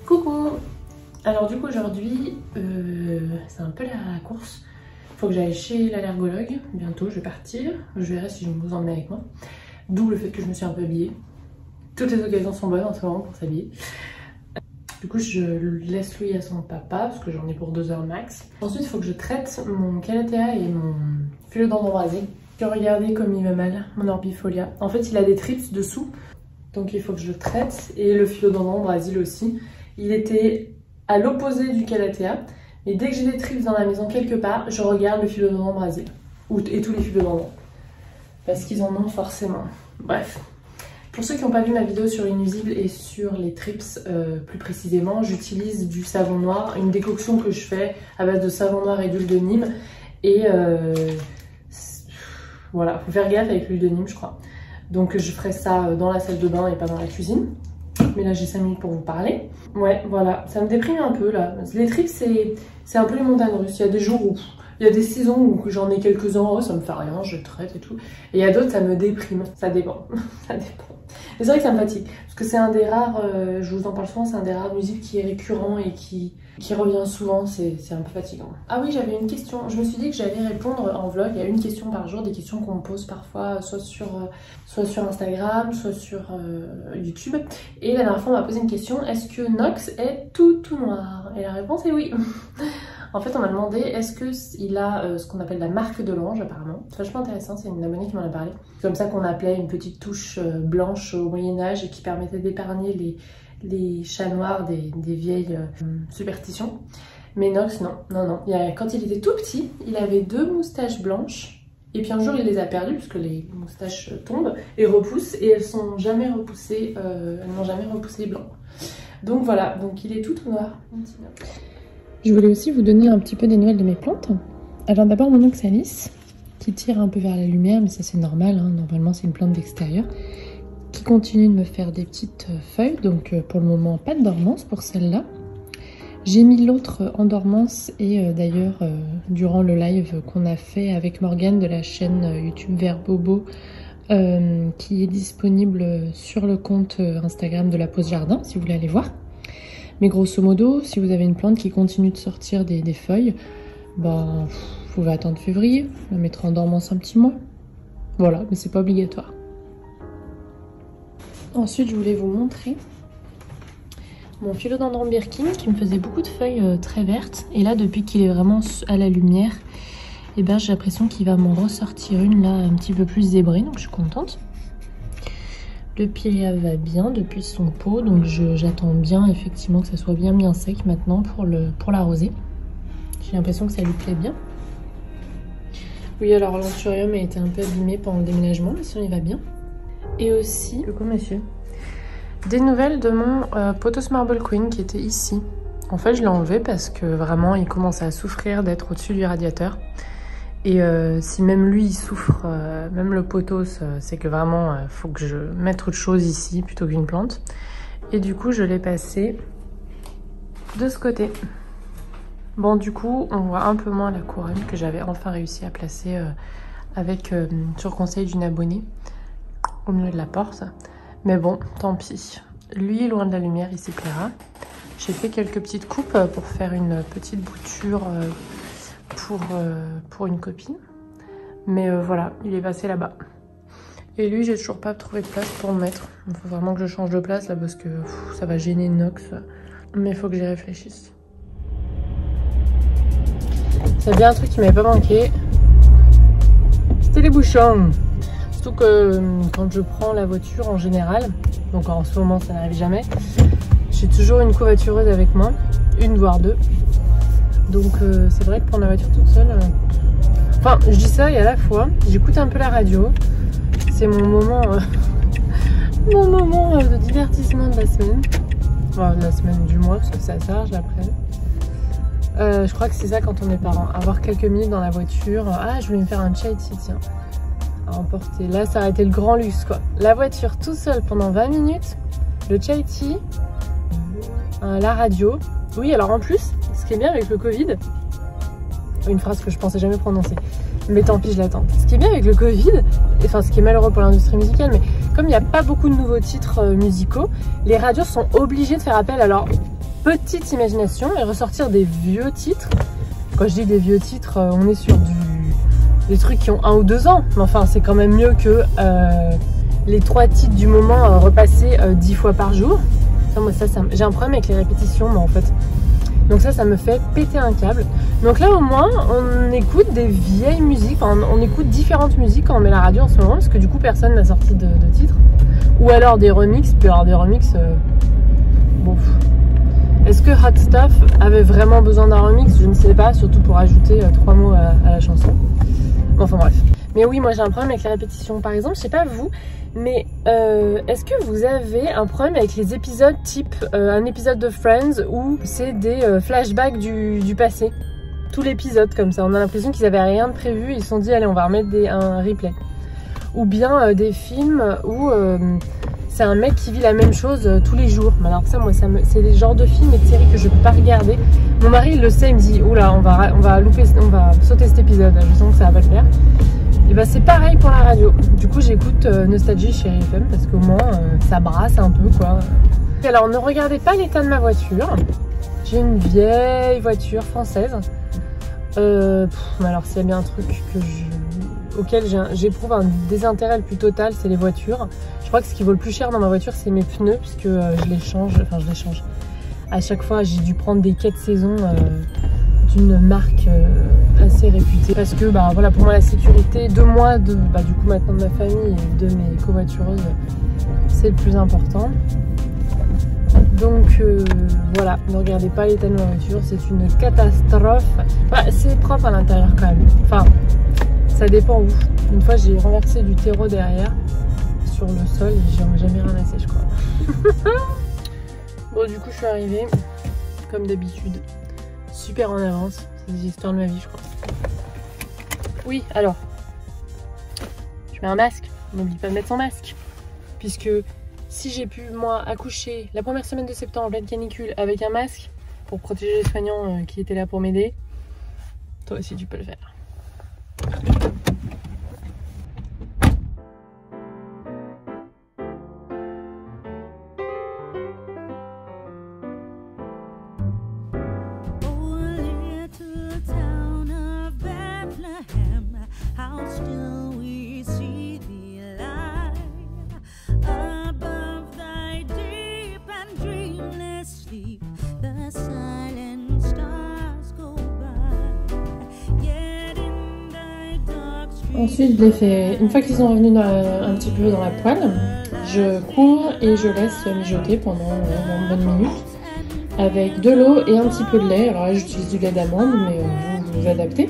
Coucou. Alors du coup aujourd'hui, c'est un peu la course. Faut que j'aille chez l'allergologue. Bientôt je vais partir. Je verrai si je vous emmène avec moi. D'où le fait que je me suis un peu habillée. Toutes les occasions sont bonnes en ce moment pour s'habiller. Du coup je laisse Louis à son papa parce que j'en ai pour 2 heures max. Ensuite il faut que je traite mon calathea et mon philodendron rasé. Regardez comme il va mal, mon orbifolia. En fait il a des trips dessous. Donc il faut que je le traite. Et le philodendron Brésil aussi. Il était à l'opposé du calathea. Et dès que j'ai des trips dans la maison quelque part, je regarde le philodendron Brésil. Et tous les philodendrons. Parce qu'ils en ont forcément. Bref. Pour ceux qui n'ont pas vu ma vidéo sur les nuisibles et sur les trips plus précisément, j'utilise du savon noir. Une décoction que je fais à base de savon noir et d'huile de Nîmes. Et voilà, faut faire gaffe avec l'huile de Nîmes je crois. Donc je ferai ça dans la salle de bain et pas dans la cuisine. Mais là j'ai 5 minutes pour vous parler. Ouais voilà, ça me déprime un peu là. Les trips c'est un peu les montagnes russes. Il y a des jours où il y a des saisons où j'en ai quelques-uns, oh, ça me fait rien, je traite et tout. Et il y a d'autres ça me déprime, ça dépend. Ça dépend. Mais c'est vrai que ça me fatigue. Parce que c'est un des rares, je vous en parle souvent, c'est un des rares nuisibles qui est récurrent et qui revient souvent, c'est un peu fatigant. Ah oui, j'avais une question, je me suis dit que j'allais répondre en vlog, il y a une question par jour, des questions qu'on me pose parfois, soit sur Instagram, soit sur YouTube. Et la dernière fois on m'a posé une question, est-ce que Nox est tout noir? Et la réponse est oui. En fait on m'a demandé est-ce qu'il a ce qu'on appelle la marque de l'ange apparemment. C'est vachement intéressant, c'est une abonnée qui m'en a parlé. C'est comme ça qu'on appelait une petite touche blanche au Moyen-Âge et qui permettait d'épargner les chats noirs des vieilles superstitions. Mais Nox, non. Quand il était tout petit, il avait 2 moustaches blanches. Et puis un jour il les a perdues parce que les moustaches tombent et repoussent. Et elles n'ont jamais repoussé les blancs. Donc voilà, donc il est tout noir. Je voulais aussi vous donner un petit peu des nouvelles de mes plantes. Alors d'abord mon oxalis, qui tire un peu vers la lumière, mais ça c'est normal, hein. Normalement c'est une plante d'extérieur, qui continue de me faire des petites feuilles, donc pour le moment pas de dormance pour celle-là. J'ai mis l'autre en dormance et d'ailleurs durant le live qu'on a fait avec Morgane de la chaîne YouTube Vert Bobo, qui est disponible sur le compte Instagram de la Pause Jardin si vous voulez aller voir. Mais grosso modo, si vous avez une plante qui continue de sortir des feuilles, ben, vous pouvez attendre février, la mettre en dormance un petit mois. Voilà, mais c'est pas obligatoire. Ensuite, je voulais vous montrer mon philodendron Birkin qui me faisait beaucoup de feuilles très vertes. Et là, depuis qu'il est vraiment à la lumière, eh ben, j'ai l'impression qu'il va m'en ressortir une là un petit peu plus zébrée, donc je suis contente. Le Pyréa va bien depuis son pot, donc j'attends bien effectivement que ça soit bien sec maintenant pour l'arroser. J'ai l'impression que ça lui plaît bien. Oui, alors l'anthurium a été un peu abîmé pendant le déménagement, mais sinon il va bien. Et aussi, coucou monsieur, des nouvelles de mon Pothos Marble Queen qui était ici. En fait je l'ai enlevé parce que vraiment il commençait à souffrir d'être au-dessus du radiateur. Et si même lui il souffre, même le pothos, c'est que vraiment faut que je mette autre chose ici plutôt qu'une plante. Et du coup je l'ai passé de ce côté. Bon du coup on voit un peu moins la couronne que j'avais enfin réussi à placer sur conseil d'une abonnée au milieu de la porte. Mais bon tant pis. Lui loin de la lumière il s'y plaira. J'ai fait quelques petites coupes pour faire une petite bouture pour une copine. Mais voilà, il est passé là-bas. Et lui, j'ai toujours pas trouvé de place pour le mettre. Il faut vraiment que je change de place là parce que ça va gêner Nox. Mais il faut que j'y réfléchisse. C'est bien un truc qui m'avait pas manqué. C'était les bouchons. Surtout que quand je prends la voiture en général, donc en ce moment ça n'arrive jamais, j'ai toujours une covoitureuse avec moi, une voire 2. Donc c'est vrai que prendre la voiture toute seule... Enfin, je dis ça et à la fois, j'écoute un peu la radio. C'est mon moment, de divertissement de la semaine. Enfin, de la semaine du mois, parce que ça charge après. Je crois que c'est ça quand on est parents. Avoir quelques minutes dans la voiture. Ah, je voulais me faire un chai tea, tiens. À emporter. Là, ça aurait été le grand luxe, quoi. La voiture tout seul pendant 20 minutes. Le chai tea. La radio. Oui, alors en plus... Ce qui est bien avec le Covid, une phrase que je pensais jamais prononcer, mais tant pis je l'attends. Ce qui est bien avec le Covid, enfin ce qui est malheureux pour l'industrie musicale, mais comme il n'y a pas beaucoup de nouveaux titres musicaux, les radios sont obligées de faire appel à leur petite imagination et ressortir des vieux titres. Quand je dis des vieux titres, on est sur des trucs qui ont 1 ou 2 ans. Mais enfin, c'est quand même mieux que les 3 titres du moment repassés 10 fois par jour. Ça, moi, j'ai un problème avec les répétitions, moi, en fait. Donc ça me fait péter un câble. Donc là, au moins, on écoute des vieilles musiques. Enfin, on écoute différentes musiques quand on met la radio en ce moment. Parce que du coup, personne n'a sorti de titre. Ou alors des remixes. Puis alors des remixes... bon... Est-ce que Hot Stuff avait vraiment besoin d'un remix? Je ne sais pas, surtout pour ajouter 3 mots à la chanson. Enfin bref. Mais oui, moi j'ai un problème avec les répétitions. Par exemple, je sais pas vous, mais est-ce que vous avez un problème avec les épisodes type un épisode de Friends où c'est des flashbacks du passé? Tout l'épisode comme ça, on a l'impression qu'ils avaient rien de prévu, ils se sont dit allez on va remettre un replay. Ou bien des films où c'est un mec qui vit la même chose tous les jours. Mais alors ça, moi, c'est des genres de films et de séries que je peux pas regarder. Mon mari, il le sait, il me dit, oula, on va sauter cet épisode. Je sens que ça va pas le faire. Et bah c'est pareil pour la radio. Du coup, j'écoute Nostalgie chez FM parce qu'au moins, ça brasse un peu, quoi. Et alors, ne regardez pas l'état de ma voiture. J'ai une vieille voiture française. Mais alors, s'il y a bien un truc auquel j'éprouve un désintérêt le plus total, c'est les voitures. Je crois que ce qui vaut le plus cher dans ma voiture, c'est mes pneus, puisque je les change. À chaque fois, j'ai dû prendre des quêtes saison d'une marque assez réputée. Parce que bah, voilà, pour moi, la sécurité de moi, du coup maintenant de ma famille et de mes covoitureuses, c'est le plus important. Donc voilà, ne regardez pas l'état de ma voiture, c'est une catastrophe. Enfin, c'est propre à l'intérieur quand même. Enfin, ça dépend où. Une fois, j'ai renversé du terreau derrière sur le sol et j'ai jamais ramassé, je crois. Bon, du coup, je suis arrivée, comme d'habitude, super en avance. C'est des histoires de ma vie, je crois. Oui, alors, je mets un masque. N'oublie pas de mettre son masque. Puisque si j'ai pu, moi, accoucher la première semaine de septembre en pleine canicule avec un masque pour protéger les soignants qui étaient là pour m'aider, toi aussi, tu peux le faire. Ensuite, je les fais, une fois qu'ils sont revenus un petit peu dans la poêle, je cours et je laisse mijoter pendant une bonne minute avec de l'eau et un petit peu de lait. Alors là, j'utilise du lait d'amande, mais vous vous adaptez.